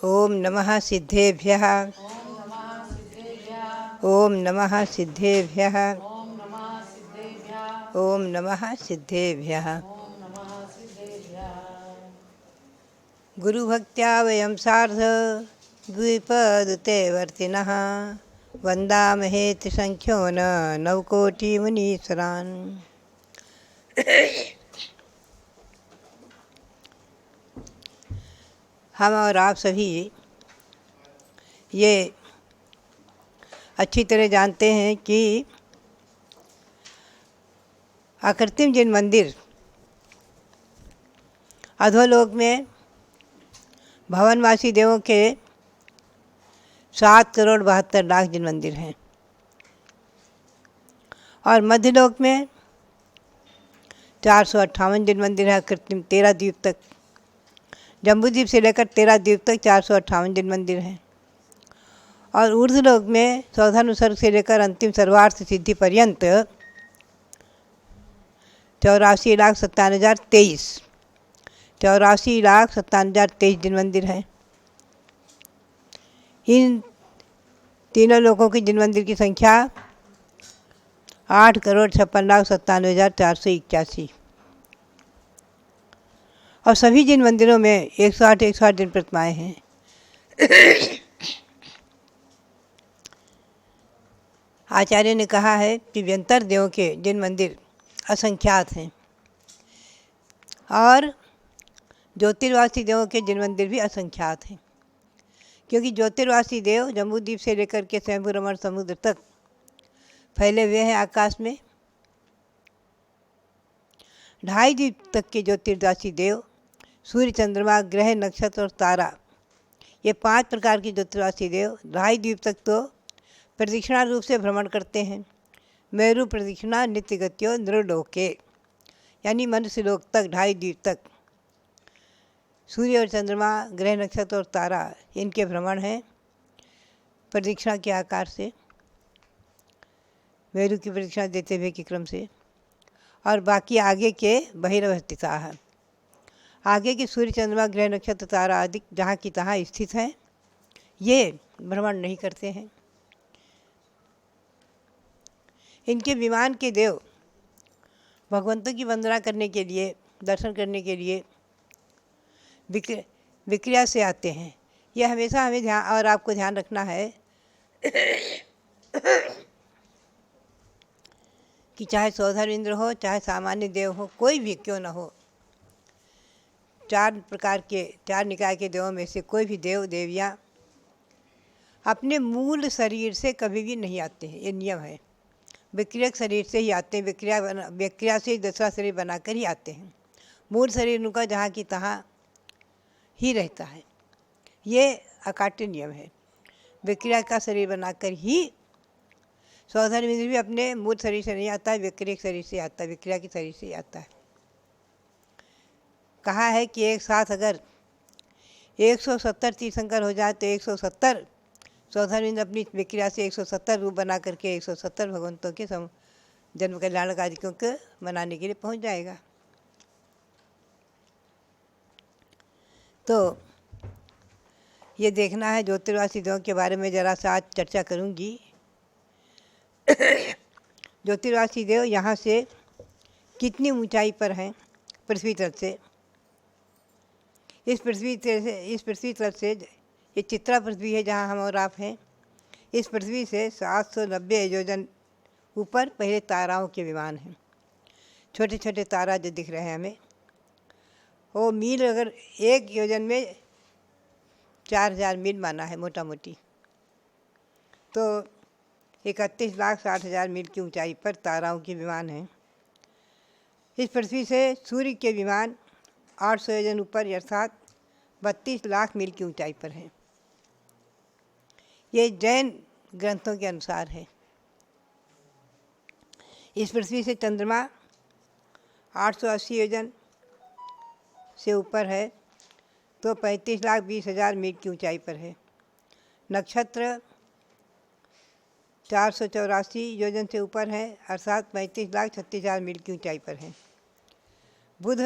ओम नमः सिद्धेभ्यः। ओम नमः सिद्धेभ्यः। ओम नमः सिद्धेभ्यः। गुरुभक्त्या वयं सार्ध द्विपदते वर्तिनः वन्दामहे त्रिसंख्यो न नवकोटिमुनीश्वरान्। हम और आप सभी ये अच्छी तरह जानते हैं कि अकृत्रिम जिन मंदिर अधोलोक में भवनवासी देवों के 7,72,00,000 जिन मंदिर हैं और मध्यलोक में 458 जिन मंदिर है। कृत्रिम 13 द्वीप तक, जम्बूद्वीप से लेकर 13 द्वीप तक 458 जिन मंदिर हैं और ऊर्ध्वलोक में सौधानुसर्ग से लेकर अंतिम सर्वार्थ सिद्धि पर्यंत 84,57,023 जिन मंदिर हैं। इन तीनों लोकों की जिन मंदिर की संख्या 8,56,97,481 और सभी जिन मंदिरों में 108 जिन प्रतिमाएँ हैं। आचार्य ने कहा है कि व्यंतर देवों के जिन मंदिर असंख्यात हैं और ज्योतिर्वासी देवों के जिन मंदिर भी असंख्यात हैं, क्योंकि ज्योतिर्वासी देव जम्बूद्वीप से लेकर के स्वयंभू रमण समुद्र तक फैले हुए हैं आकाश में। 2.5 द्वीप तक के ज्योतिर्वासी देव सूर्य, चंद्रमा, ग्रह, नक्षत्र और तारा, ये 5 प्रकार के ज्योतिर्वासी देव 2.5 द्वीप तक तो प्रदक्षिणा रूप से भ्रमण करते हैं। मेरु प्रदक्षिणा नित्य गत्यो नृलोके, यानी मनुष्य लोक तक 2.5 द्वीप तक सूर्य और चंद्रमा, ग्रह, नक्षत्र और तारा, इनके भ्रमण हैं प्रदक्षिणा के आकार से, मेरु की प्रदक्षिणा देते हुए के क्रम से। और बाकी आगे के बहिर्वस्थिता है, आगे के सूर्य, चंद्रमा, ग्रह, नक्षत्र, तारा आदि जहाँ की तहाँ स्थित हैं, ये भ्रमण नहीं करते हैं। इनके विमान के देव भगवंतों की वंदना करने के लिए, दर्शन करने के लिए विक्रिया से आते हैं। यह हमेशा हमें ध्यान और आपको ध्यान रखना है कि चाहे सौधर इंद्र हो, चाहे सामान्य देव हो, कोई भी क्यों न हो, 4 निकाय के देवों में से कोई भी देव देवियाँ अपने मूल शरीर से कभी भी नहीं आते हैं। ये नियम है, विक्रियक शरीर से ही आते हैं, विक्रिया से ही दूसरा शरीर बनाकर ही आते हैं। मूल शरीर उनका जहाँ की तहाँ ही रहता है। ये अकाट्य नियम है। विक्रिया का शरीर बनाकर ही सौधर इंद्र भी अपने मूल शरीर से नहीं आता है, विक्रियक शरीर से आता है, विक्रिया के शरीर से आता है। कहा है कि एक साथ अगर 170 तीर्थंकर हो जाए तो 170 सौधर इंद्र अपनी विक्रिया से 170 रूप बना करके 170 भगवंतों के जन्म कल्याण कार्यों को मनाने के लिए पहुंच जाएगा। तो ये देखना है। ज्योतिर्वासी देवों के बारे में ज़रा सा आज चर्चा करूंगी। ज्योतिर्वासी देव यहाँ से कितनी ऊंचाई पर हैं पृथ्वी तल से। इस पृथ्वी तल से ये चित्रा पृथ्वी है जहाँ हम और आप हैं। इस पृथ्वी से 790 योजन ऊपर पहले ताराओं के विमान हैं। छोटे छोटे तारा जो दिख रहे हैं हमें, वो मील, अगर 1 योजन में 4,000 मील माना है मोटा मोटी, तो 31,60,000 मील की ऊंचाई पर ताराओं के विमान हैं। इस पृथ्वी से सूर्य के विमान 800 योजन ऊपर अर्थात 32 लाख मील की ऊंचाई पर हैं। ये जैन ग्रंथों के अनुसार है। इस पृथ्वी से चंद्रमा 880 योजन से ऊपर है तो 35,20,000 मील की ऊंचाई पर है। नक्षत्र 484 योजन से ऊपर है अर्थात 35,36,000 मील की ऊंचाई पर है। बुध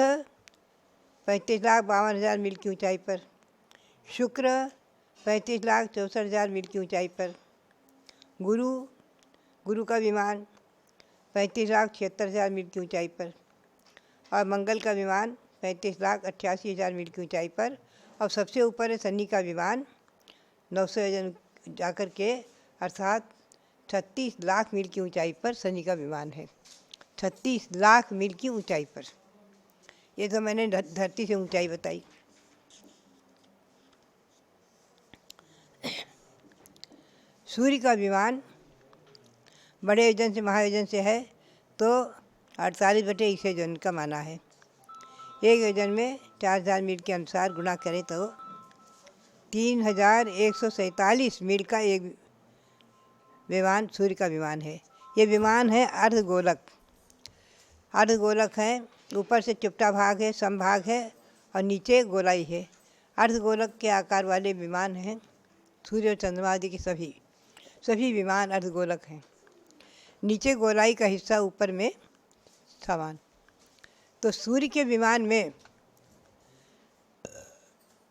35,52,000 मील की ऊंचाई पर, शुक्र 35,64,000 मील की ऊंचाई पर। गुरु का विमान 35,76,000 मील की ऊंचाई पर। और मंगल का विमान 35,88,000 मील की ऊंचाई पर। और सबसे ऊपर है शनि का विमान 900 जाकर के, अर्थात 36 लाख मील की ऊंचाई पर शनि का विमान है। 36 लाख मील की ऊंचाई पर। ये तो मैंने धरती से ऊंचाई बताई। सूर्य का विमान बड़े वजन से महावजन से है तो 48/21 वजन का माना है। एक वजन में 4,000 मील के अनुसार गुणा करें तो 3,147 मील का एक विमान सूर्य का विमान है। ये विमान है अर्धगोलक। अर्धगोलक है, ऊपर से चुपटा भाग है, समभाग है और नीचे गोलाई है। अर्धगोलक के आकार वाले विमान हैं सूर्य और चंद्रमा आदि के सभी विमान अर्धगोलक हैं। नीचे गोलाई का हिस्सा ऊपर में समान। तो सूर्य के विमान में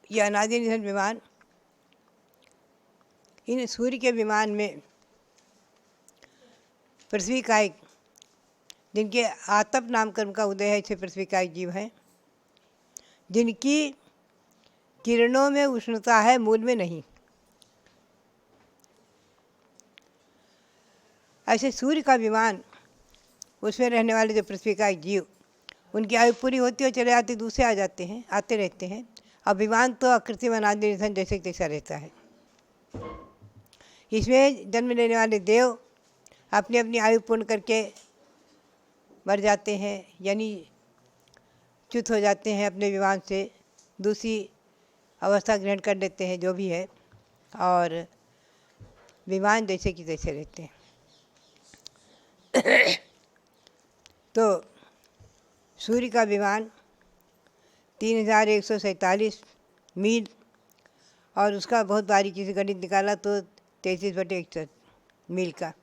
यह अनादि निधन विमान, इन सूर्य के विमान में पृथ्वी का एक, जिनके आतप नामकरण का उदय है, ऐसे पृथ्वी का एक जीव है जिनकी किरणों में उष्णता है, मूल में नहीं। ऐसे सूर्य का विमान, उसमें रहने वाले जो पृथ्वी का एक जीव, उनकी आयु पूरी होती है और चले आते, दूसरे आ जाते हैं, आते रहते हैं। और विमान तो अकृत्रिम अनादि निधन जैसे तैसा रहता है। इसमें जन्म लेने वाले देव अपनी अपनी आयु पूर्ण करके मर जाते हैं, यानी च्युत हो जाते हैं, अपने विमान से दूसरी अवस्था ग्रहण कर लेते हैं, जो भी है, और विमान जैसे कि तैसे रहते हैं। तो सूर्य का विमान 3,147 मील, और उसका बहुत बारीकी से गणित निकाला तो 33/61 मील का।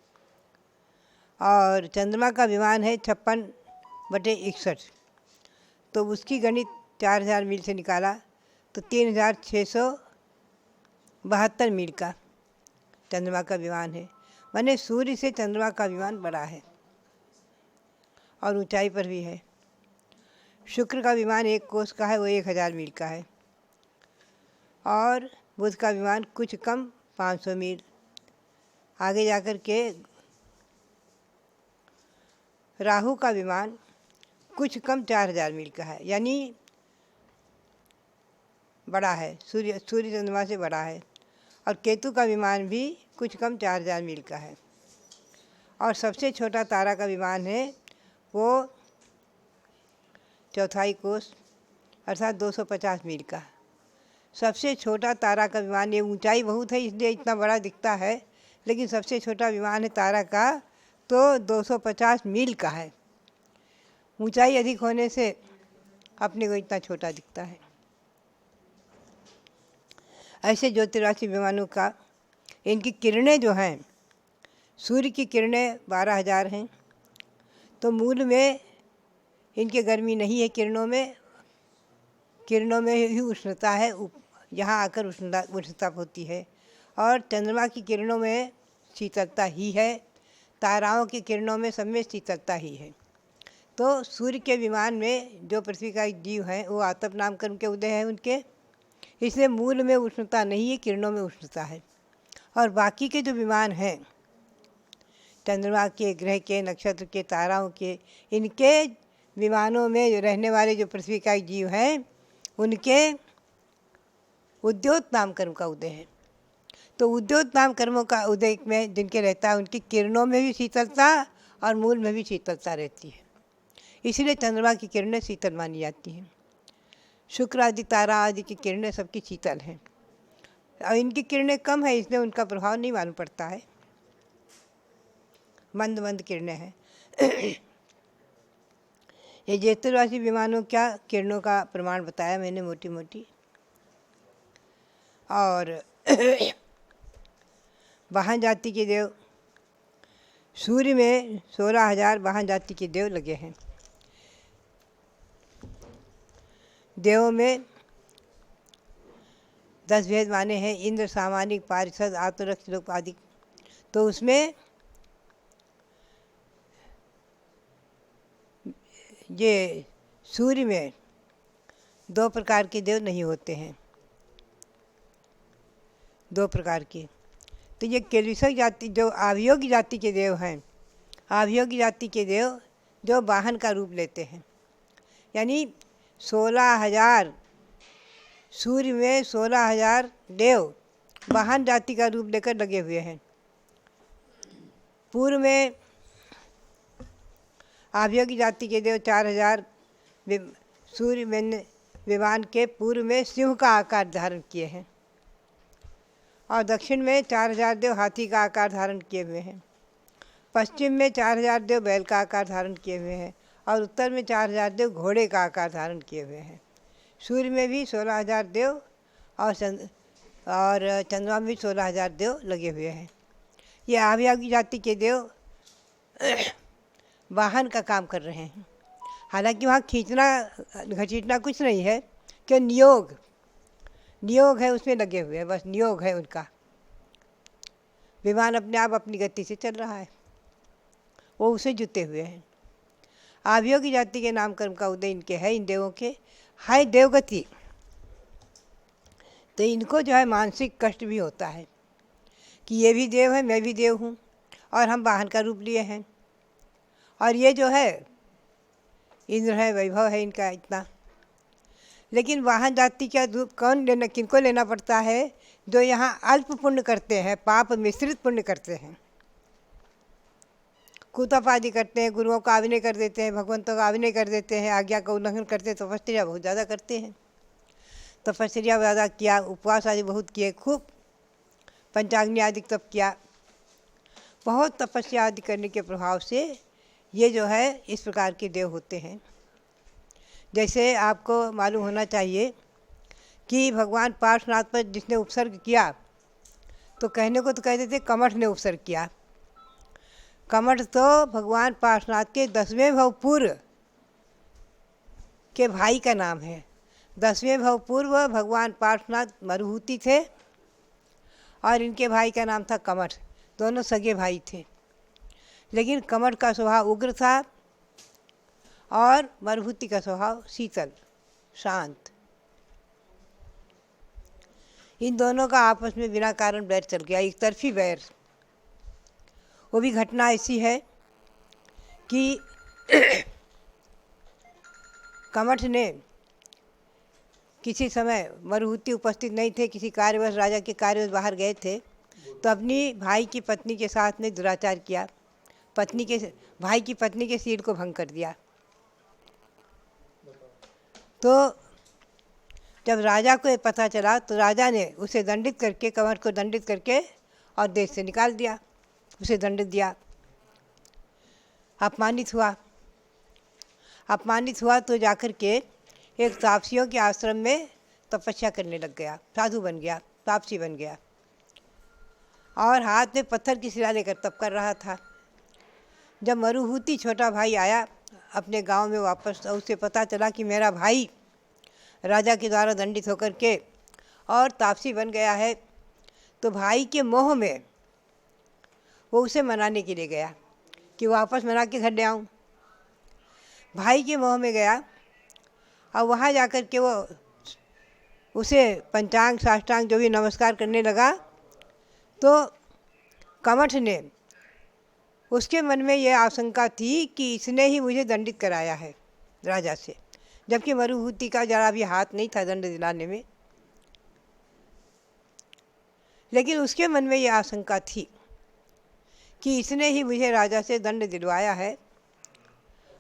और चंद्रमा का विमान है 56/61, तो उसकी गणित 4,000 मील से निकाला तो 3,672 मील का चंद्रमा का विमान है। माने सूर्य से चंद्रमा का विमान बड़ा है और ऊंचाई पर भी है। शुक्र का विमान 1 कोस का है, वो 1,000 मील का है। और बुध का विमान कुछ कम 500 मील। आगे जाकर के राहु का विमान कुछ कम 4,000 मील का है, यानी बड़ा है, सूर्य चंद्रमा से बड़ा है। और केतु का विमान भी कुछ कम 4,000 मील का है। और सबसे छोटा तारा का विमान है वो चौथाई कोस, अर्थात 250 मील का। सबसे छोटा तारा का विमान, ये ऊंचाई बहुत है इसलिए इतना बड़ा दिखता है, लेकिन सबसे छोटा विमान है तारा का तो 250 मील का है। ऊंचाई अधिक होने से अपने को इतना छोटा दिखता है। ऐसे ज्योतिराशि विमानों का, इनकी किरणें जो हैं, सूर्य की किरणें 12,000 हैं, तो मूल में इनके गर्मी नहीं है, किरणों में ही उष्णता है, यहाँ आकर उष्णता होती है। और चंद्रमा की किरणों में शीतलता ही है, ताराओं की किरणों में सब में शीतलता ही है। तो सूर्य के विमान में जो पृथ्वी का एक जीव है वो आतप नामकरण के उदय है उनके, इसलिए मूल में उष्णता नहीं है, किरणों में उष्णता है। और बाकी के जो विमान हैं, चंद्रमा के, ग्रह के, नक्षत्र के, ताराओं के, इनके विमानों में रहने वाले जो पृथ्वी का एक जीव हैं उनके उद्योत नामकर्म का उदय है। तो उद्योत नामकर्मों का उदय में जिनके रहता है उनकी किरणों में भी शीतलता और मूल में भी शीतलता रहती है, इसलिए चंद्रमा की किरणें शीतल मानी जाती हैं। शुक्र आदि तारा आदि की किरणें सबकी शीतल हैं, और इनकी किरणें कम है इसलिए उनका प्रभाव नहीं मालूम पड़ता है, मंद मंद किरणें हैं। ये ज्योतिर्वासी विमानों क्या किरणों का प्रमाण बताया मैंने मोटी मोटी। और वाहन जाति के देव, सूर्य में 16,000 वाहन जाति के देव लगे हैं। देवों में 10 भेद माने हैं इंद्र, सामानिक, पारिषद, आत्मरक्ष, लोकपादिक। तो उसमें ये सूर्य में 2 प्रकार के देव नहीं होते हैं, 2 प्रकार के। तो ये केलुषक जाति जो आभियोगी जाति के देव हैं, आभियोगी जाति के देव जो वाहन का रूप लेते हैं, यानी 16,000 सूर्य में 16,000 देव वाहन जाति का रूप लेकर लगे हुए हैं। पूर्व में आभियोगी जाति के देव 4,000 सूर्य में विमान के पूर्व में सिंह का आकार धारण किए हैं, और दक्षिण में 4,000 देव हाथी का आकार धारण किए हुए हैं। पश्चिम में 4,000 देव बैल का आकार धारण किए हुए हैं, और उत्तर में 4,000 देव घोड़े का आकार धारण किए हुए हैं। सूर्य में भी 16,000 देव और चंद्रमा में भी 16,000 देव लगे हुए हैं। ये आभियोगी जाति के देव वाहन का काम कर रहे हैं। हालांकि वहाँ खींचना घसीटना कुछ नहीं है, कि नियोग है उसमें लगे हुए हैं, बस नियोग है उनका। विमान अपने आप अपनी गति से चल रहा है, वो उसे जुते हुए हैं। आभियोगी जाति के नामकरण का उदय इनके है, इन देवों के है देवगति। तो इनको जो है मानसिक कष्ट भी होता है कि ये भी देव है, मैं भी देव हूँ, और हम वाहन का रूप लिए हैं। और ये जो है इंद्र है, वैभव है इनका इतना। लेकिन वाहन जाति का रूप किनको लेना पड़ता है? जो यहाँ अल्प पुण्य करते हैं, पाप मिश्रित पुण्य करते हैं, कुतप आदि करते हैं, गुरुओं का अभिनय कर देते हैं, भगवंतों का अभिनय कर देते हैं, आज्ञा का उल्लंघन करते हैं, तपस्या बहुत ज़्यादा करते हैं। तपस्या ज़्यादा किया, उपवास आदि बहुत किए, खूब पंचाग्नि आदि तप किया। बहुत तपस्या आदि करने के प्रभाव से ये जो है इस प्रकार के देव होते हैं। जैसे आपको मालूम होना चाहिए कि भगवान पार्श्वनाथ पर जिसने उपसर्ग किया, तो कहने को तो कहते थे कमठ ने उपसर्ग किया। कमठ तो भगवान पार्श्वनाथ के 10वें भवपूर्व के भाई का नाम है। 10वें भवपूर्व भगवान पार्श्वनाथ मरुहूति थे, और इनके भाई का नाम था कमठ। दोनों सगे भाई थे, लेकिन कमठ का स्वभाव उग्र था और मरुहूति का स्वभाव शीतल शांत। इन दोनों का आपस में बिना कारण बैर चल गया, एक तरफी बैर। वो भी घटना ऐसी है कि कमठ ने किसी समय मरुहूति उपस्थित नहीं थे, किसी कार्यवश राजा के कार्यवश बाहर गए थे, तो अपनी भाई की पत्नी के साथ में दुराचार किया, भाई की पत्नी के शील को भंग कर दिया। तो जब राजा को ये पता चला, तो राजा ने उसे दंडित करके, कमठ को दंडित करके और देश से निकाल दिया, उसे दंडित दिया। अपमानित हुआ तो जाकर के एक तापसियों के आश्रम में तपस्या करने लग गया, साधु बन गया, तापसी बन गया, और हाथ में पत्थर की शिला लेकर तप कर रहा था। जब मरुहूति छोटा भाई आया अपने गांव में वापस, तो उसे पता चला कि मेरा भाई राजा के द्वारा दंडित होकर के और तापसी बन गया है, तो भाई के मोह में वो उसे मनाने के लिए गया कि वापस मना के घर ले आऊँ। भाई के मोह में गया, और वहाँ जाकर के वो उसे पंचांग साष्टांग जो भी नमस्कार करने लगा, तो कमठ ने, उसके मन में ये आशंका थी कि इसने ही मुझे दंडित कराया है राजा से, जबकि मरुहूति का जरा भी हाथ नहीं था दंड दिलाने में। लेकिन उसके मन में ये आशंका थी कि इसने ही मुझे राजा से दंड दिलवाया है,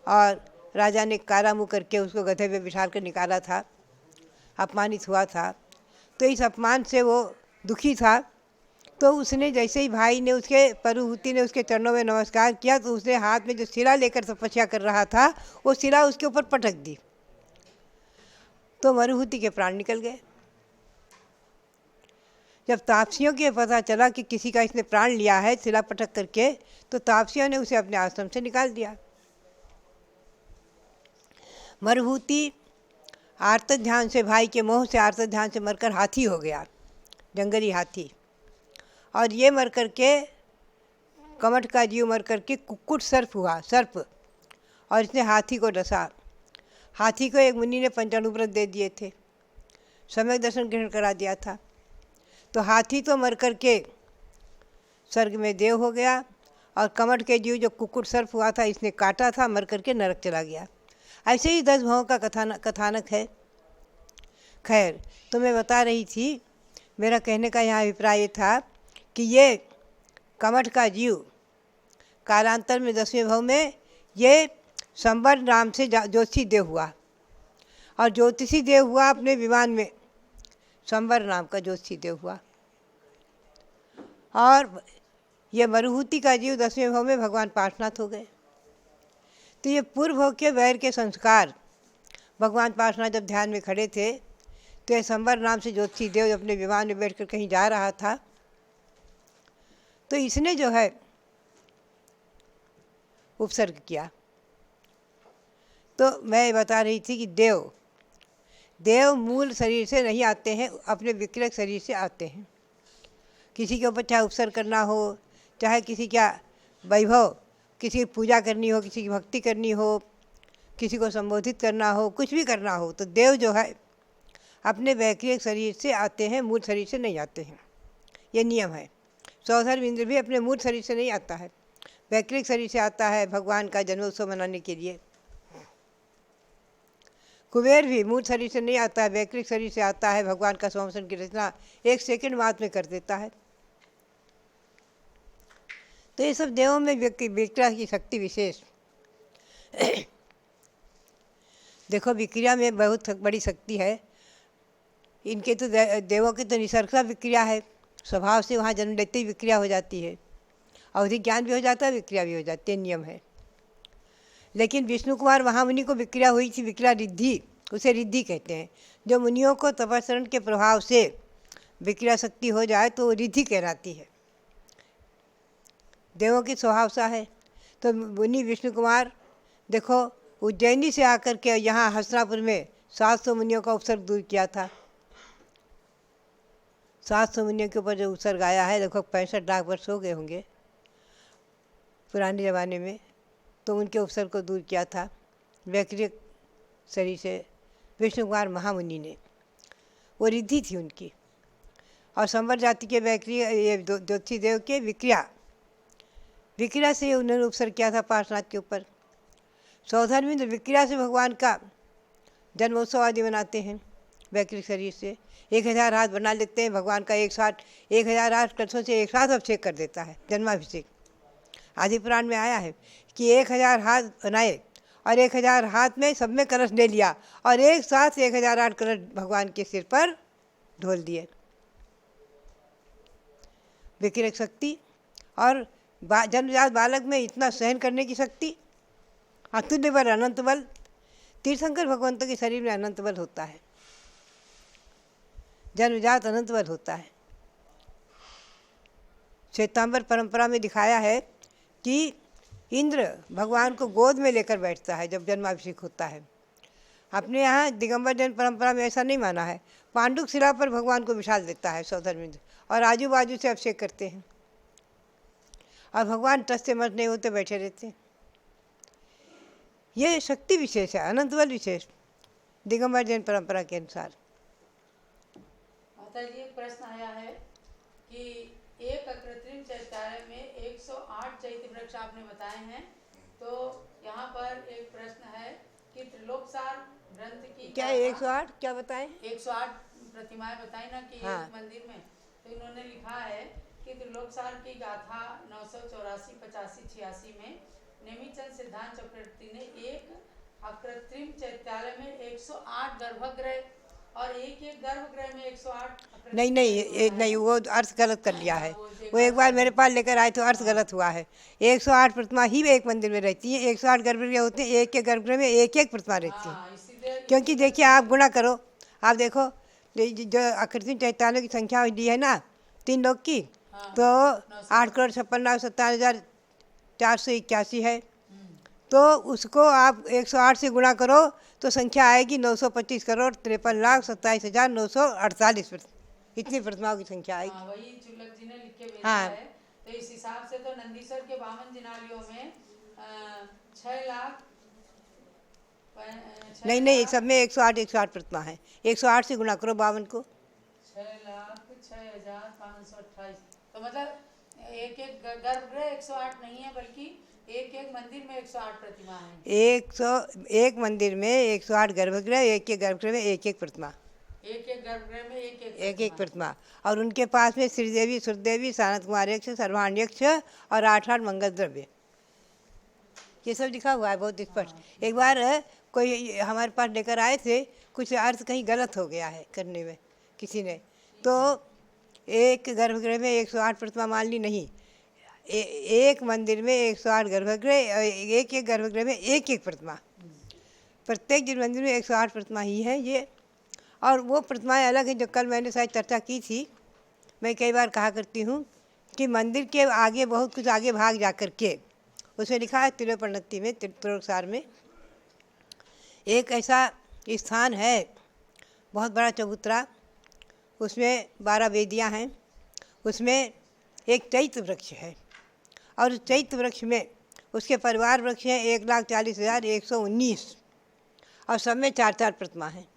और राजा ने कारामुँह करके उसको गधे पे बिठा कर निकाला था, अपमानित हुआ था। तो इस अपमान से वो दुखी था, तो उसने जैसे ही भाई ने मरुहूति ने उसके चरणों में नमस्कार किया, तो उसने हाथ में जो शिला लेकर तपस्या कर रहा था, वो शिला उसके ऊपर पटक दी, तो मरुहूति के प्राण निकल गए। जब तापसियों के पता चला कि किसी का इसने प्राण लिया है शिला पटक करके, तो तापसियों ने उसे अपने आश्रम से निकाल दिया। मरुहूति आर्त ध्यान से, भाई के मोह से आर्त ध्यान से मरकर हाथी हो गया। जंगली हाथी। और ये मर कर के, कमठ का जीव मर कर के कुक्कुट सर्प हुआ, सर्प, और इसने हाथी को डसा। हाथी को एक मुनि ने पंचानुव्रत दे दिए थे, सम्यक दर्शन ग्रहण करा दिया था। तो हाथी तो मर कर के स्वर्ग में देव हो गया, और कमठ के जीव जो कुक्कुट सर्प हुआ था, इसने काटा था, मर कर के नरक चला गया। ऐसे ही 10 भावों का कथानक है। खैर, तो मैं बता रही थी, मेरा कहने का यहाँ अभिप्राय ये था कि ये कमठ का जीव कालांतर में 10वें भाव में ये संवर नाम से ज्योतिषी देव हुआ, और ज्योतिषी देव हुआ अपने विमान में, संवर नाम का ज्योतिषी देव हुआ। और ये मरुभूति का जीव 10वें भाव में भगवान पार्श्वनाथ हो गए। तो ये पूर्व भाव के वैर के संस्कार, भगवान पार्श्वनाथ जब ध्यान में खड़े थे तो ये संवर नाम से ज्योतिषी देव अपने विमान में बैठकर कहीं जा रहा था, तो इसने जो है उपसर्ग किया। तो मैं बता रही थी कि देव मूल शरीर से नहीं आते हैं, अपने विक्रय शरीर से आते हैं। किसी के ऊपर चाहे उपसर्ग करना हो, चाहे किसी का वैभव, किसी की पूजा करनी हो, किसी की भक्ति करनी हो, किसी को संबोधित करना हो, कुछ भी करना हो, तो देव जो है अपने वैक्रिक शरीर से आते हैं, मूल शरीर से नहीं आते हैं। ये नियम है। सौधर्म इंद्र भी अपने मूल शरीर से नहीं आता है, वैक्रिक शरीर से आता है भगवान का जन्मोत्सव मनाने के लिए। कुबेर भी मूल शरीर से नहीं आता है, वैक्रिक शरीर से आता है, भगवान का संवत्सर की रचना 1 सेकंड मात्र में कर देता है। तो ये सब देवों में विक्रिया की शक्ति विशेष। देखो, विक्रिया में बहुत बड़ी शक्ति है। इनके तो देवों की तो निसर्गता विक्रिया है, स्वभाव से वहाँ जन्म लेते ही विक्रिया हो जाती है, अवधि ज्ञान भी हो जाता है, विक्रिया भी हो जाती है, नियम है। लेकिन विष्णु कुमार महामुनि को विक्रिया हुई थी, विक्रिया रिद्धि, उसे रिद्धि कहते हैं। जो मुनियों को तपस्रण के प्रभाव से विक्रिया शक्ति हो जाए तो वो रिद्धि कहलाती है। देवों की स्वभाव सा है। तो मुनि विष्णु कुमार देखो, उज्जैनी से आकर के यहाँ हस्तिनापुर में 700 मुनियों का उपसर्ग दूर किया था। 700 मुनियों के ऊपर जो उपसर्ग आया है, लगभग 65 लाख वर्ष हो गए होंगे पुराने ज़माने में, तो उनके उपसर्ग को दूर किया था वैक्रिक शरीर से विष्णु कुमार महामुनि ने। वो रिद्धि थी उनकी। और संवर जाति के वैक्रिय ये ज्योतिषी देव के विक्रिया से उन्होंने उपसर्ग किया था पार्श्वनाथ के ऊपर। सौधर्मिंद्र विक्रिया से भगवान का जन्मोत्सव आदि मनाते हैं वैक्रिक शरीर से। 1000 हाथ बना लेते हैं भगवान का, 1000 हाथ कलशों से एक साथ अभिषेक कर देता है, जन्माभिषेक। आदि पुराण में आया है कि 1000 हाथ बनाए और 1000 हाथ में सब में कलश ले लिया और एक साथ 1008 कलश भगवान के सिर पर ढोल दिए। विक्रियक शक्ति और जन्मजात बालक में इतना सहन करने की शक्ति, अतुल्य बल, अनंत बल। तीर्थंकर भगवंतों के शरीर में अनंत बल होता है, जन्मजात अनंत बल होता है। श्वेतांबर परंपरा में दिखाया है कि इंद्र भगवान को गोद में लेकर बैठता है जब जन्माभिषेक होता है। अपने यहाँ दिगंबर जैन परंपरा में ऐसा नहीं माना है। पांडुक शिला पर भगवान को बिठाल देता है सौधर्मिंद्र और आजू बाजू से अभिषेक करते हैं और भगवान टस से मस नहीं होते, बैठे रहते हैं। ये शक्ति विशेष है, अनंत बल विशेष, दिगंबर जैन परंपरा के अनुसार। माता जी, एक प्रश्न आया है कि एक अकृत्रिम चैत्यालय में 108 चैत्य वृक्ष आपने बताए हैं, तो यहाँ पर एक प्रश्न है कि त्रिलोकसार ग्रंथ की क्या 108 क्या बताएं? 108 प्रतिमाएं बताई ना कि हाँ। एक मंदिर में, तो इन्होंने लिखा है कि त्रिलोकसार की गाथा 984, 85, 86 में नेमिचंद सिद्धांत चक्रवर्ती ने एक अकृत्रिम चैत्यालय में 108 गर्भगृह और एक गर्भगृह में 108 नहीं, वो अर्थ गलत कर लिया है। वो एक बार मेरे पास लेकर आए तो अर्थ गलत हुआ है। 108 प्रतिमा ही एक मंदिर में रहती है, 108 गर्भगृह होते हैं, एक गर्भगृह में एक प्रतिमा रहती है। क्योंकि देखिए, आप गुणा करो, आप देखो जो अकृत्रिम चैत्यालयों की संख्या दी है ना 3 लोग की, तो 8,56,57,481 है। तो उसको आप 108 से गुणा करो तो संख्या आएगी 925,53,27,948 इतनी प्रतिमाओं की संख्या आएगी। हाँ, वही चुलक जी ने लिख के भेजा हाँ। है। तो इस हिसाब से तो नंदीसर के 52 जिनालयों में 6 लाख नहीं नहीं, सब में 108 प्रतिमा है। 108 से गुणा करो 52 को। 6,06,528। तो मतलब एक एक गर्भगृह 108 नहीं है, बल्कि एक एक मंदिर में 108 प्रतिमा है। 101 मंदिर में 108 गर्भगृह, एक एक गर्भगृह में एक एक प्रतिमा, एक एक गर्भगृह में एक एक प्रतिमा। और उनके पास में श्रीदेवी, सुरदेवी, सानत कुमार यक्ष, सर्वाण यक्ष और 8 मंगल द्रव्य, ये सब लिखा हुआ है बहुत स्पष्ट। एक बार कोई हमारे पास लेकर आए थे, कुछ अर्थ कहीं गलत हो गया है करने में किसी ने, तो एक गर्भगृह में 108 प्रतिमा मान ली नहीं, एक मंदिर में 108 गर्भगृह, एक एक गर्भगृह में एक एक प्रतिमा, प्रत्येक जिन मंदिर में 108 प्रतिमा ही है ये। और वो प्रतिमाएं अलग हैं जो कल मैंने शायद चर्चा की थी। मैं कई बार कहा करती हूँ कि मंदिर के आगे बहुत कुछ आगे भाग जा कर के, उसमें लिखा है तिरुपन्नति में, तिरुसार में एक ऐसा स्थान है बहुत बड़ा चबूतरा, उसमें 12 वेदियाँ हैं, उसमें एक चैत्र वृक्ष है और उस चैत्र वृक्ष में उसके परिवार वृक्ष हैं 1,40,119 और सब में 4-4 प्रतिमा हैं।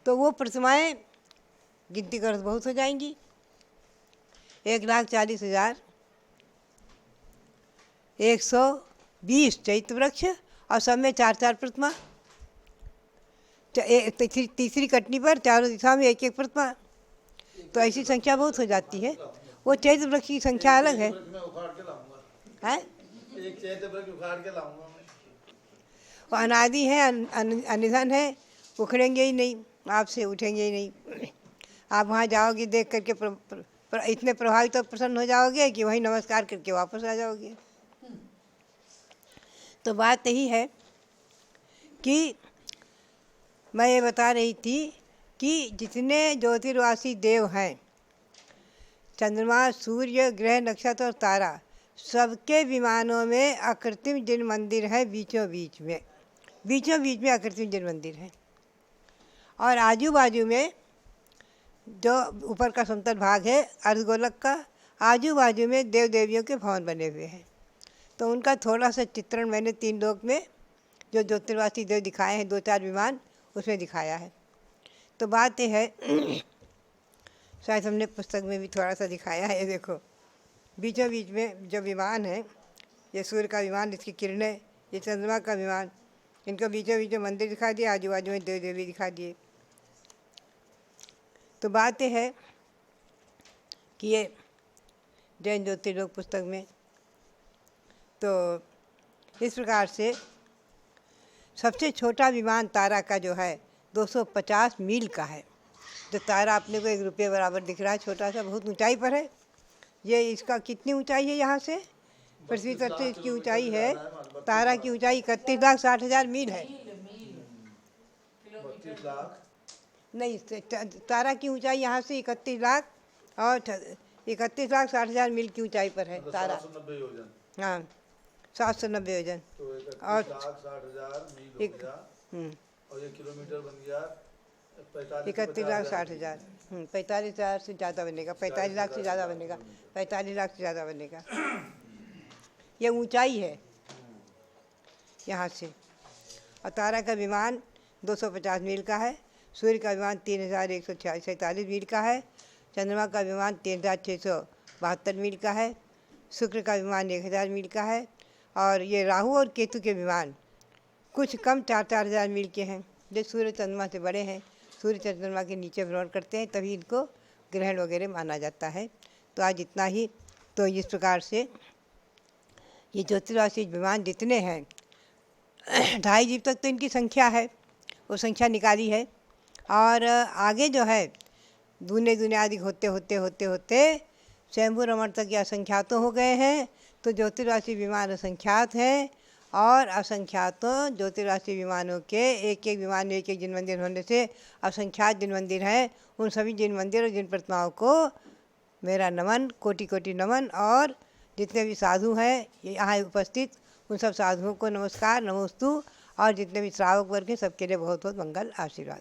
तो वो प्रतिमाएं गिनती करो तो बहुत हो जाएंगी। 1,40,120 चैत्र वृक्ष और सब में 4-4 प्रतिमा, तीसरी कटनी पर चारों दिशा में एक एक प्रतिमा, तो ऐसी संख्या बहुत हो जाती है। वो चैत्र वृक्ष की संख्या अलग है। हैं? एक चैत्र वृक्ष उखाड़ के लाऊंगा मैं। वो अनादि है, अनिधन है, उखड़ेंगे ही नहीं, आपसे उठेंगे ही नहीं। आप वहाँ जाओगे देख करके इतने प्रभावित और प्रसन्न हो जाओगे कि वहीं नमस्कार करके वापस आ जाओगे। तो बात यही है कि मैं ये बता रही थी कि जितने ज्योतिर्वासी देव हैं, चंद्रमा, सूर्य, ग्रह, नक्षत्र और तारा, सबके विमानों में अकृत्रिम जिन मंदिर है बीचों बीच में अकृत्रिम जिन मंदिर है। और आजू बाजू में जो ऊपर का समतल भाग है अर्धगोलक का, आजू बाजू में देव देवियों के भवन बने हुए हैं। तो उनका थोड़ा सा चित्रण मैंने 3 लोक में जो ज्योतिर्वासी देव दिखाए हैं, 2-4 विमान उसमें दिखाया है। तो बात यह है, शायद हमने पुस्तक में भी थोड़ा सा दिखाया है। देखो बीचों बीच में जो विमान है, ये सूर्य का विमान, इसकी किरणें, ये चंद्रमा का विमान, इनको बीचों बीच मंदिर दिखा दिए, आजू बाजू में देव देवी दिखा दिए। तो बात यह है कि ये जैन ज्योतिर्लोक पुस्तक में तो इस प्रकार से सबसे छोटा विमान तारा का जो है 250 मील का है। जो तारा अपने को 1 रुपये बराबर दिख रहा है, छोटा सा, बहुत ऊंचाई पर है। ये इसका कितनी ऊंचाई है यहाँ से, पृथ्वी तल से इसकी ऊंचाई है, तारा की ऊंचाई 31,60,000 मील है। नहीं, तारा की ऊंचाई यहाँ से 31 लाख और 31,60,000 मील की ऊंचाई पर है तारा। हाँ, 790 योजन और 60,000 मील हो गया, और ये किलोमीटर बन गया 31,60,000। 45,000 से ज़्यादा बनेगा, 45 लाख से ज़्यादा बनेगा, 45 लाख से ज़्यादा बनेगा। ये ऊंचाई है यहाँ से। और तारा का विमान 250 मील का है, सूर्य का विमान 3,147 मील का है, चंद्रमा का विमान 3,672 मील का है, शुक्र का विमान 1,000 मील का है, और ये राहु और केतु के विमान कुछ कम 4-4 हज़ार मील के हैं, जो सूर्य चंद्रमा से बड़े हैं। सूर्य चंद्रमा के नीचे भ्रमण करते हैं, तभी इनको ग्रहण वगैरह माना जाता है। तो आज इतना ही। तो इस प्रकार से ये ज्योतिर्वासी विमान जितने हैं 2.5 जीव तक तो इनकी संख्या है, वो संख्या निकाली है। और आगे जो है दूने आदि होते होते होते होते स्वयंभू रमण तक ये असंख्यातों हो गए हैं। तो ज्योतिर्वासी विमान असंख्यात हैं, और असंख्यातों ज्योतिर्वासी विमानों के एक एक विमान में एक एक जिन मंदिर होने से असंख्यात जिन मंदिर हैं, उन सभी जिन मंदिर और जिन प्रतिमाओं को मेरा नमन, कोटि कोटि नमन। और जितने भी साधु हैं यहाँ उपस्थित, उन सब साधुओं को नमस्कार, नमोस्तु। और जितने भी श्रावक वर्ग हैं सबके लिए बहुत बहुत मंगल आशीर्वाद।